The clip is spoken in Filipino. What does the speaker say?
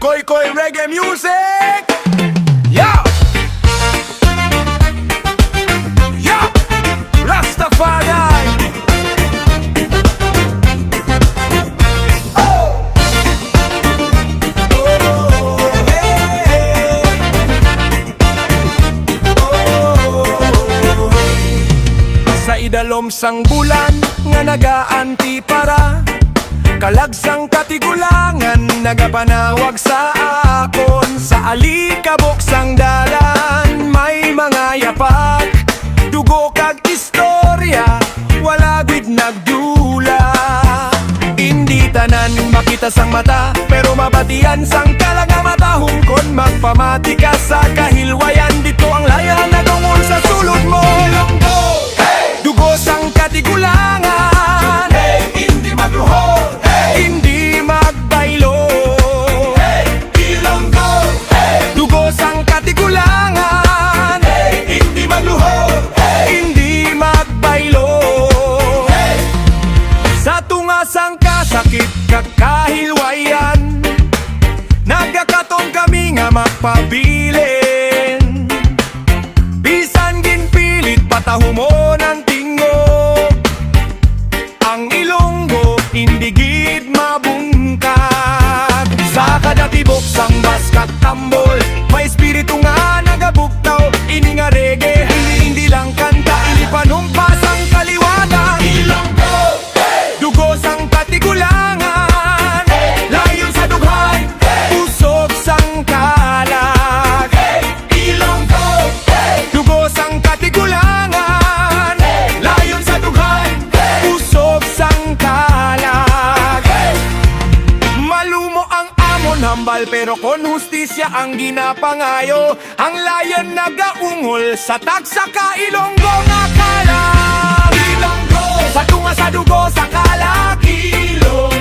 Koy reggae music. Yeah. Yeah. Rastafari. Oh. Oh. Hey. Oh. Sa idalom sang bulan nga nagaanti para kalagsang katigulangan nagapanawag sa akon. Sa alikabok sang dalan may mga yapak, dugo kag istorya, wala gid nagdula. Hindi tanan makita sang mata, pero mabatian sang talaga mata. Hungkon magpamati ka sa kahilwayan, dito ang layan na dungol sa sulod mo. Hey! Dugo sang katigulangan, hey! Hindi magluhod, hey! Hindi magbaylo, hey! Ilonggo, hey! Dugo sang katigulangan, hey! Hindi magluhod, hey! Hindi magbaylo, hey! Sa tunga sang kasakit kakahilwayan, nagakatong kami nga magpabilin. Bisan ginpilit patahumon ang tingog, ang Ilonggo hindi gid mabungkag. Sa kada tibok sang baskat tambol, may espiritu nga nagabuktaw. Ini nga reggae, hindi lang kanta, ini panumpas ang kaliwatan. Ilonggo, hey! Dugo sang katigulangan, hey! Layon sa dughay, hey! Usog sang kalag, hey! Ilonggo, hey! Dugo sang katigulangan, hey! Layon sa dughay, hey! Usog sang kalag, hey! Malumo ang amon hambal, pero kon hustisya ang ginapangayo. Ang layon nagaungol sa tagsaka Ilonggo nga kalag. Ilonggo, sa tunga sa dugo sa kalag. Ilonggo.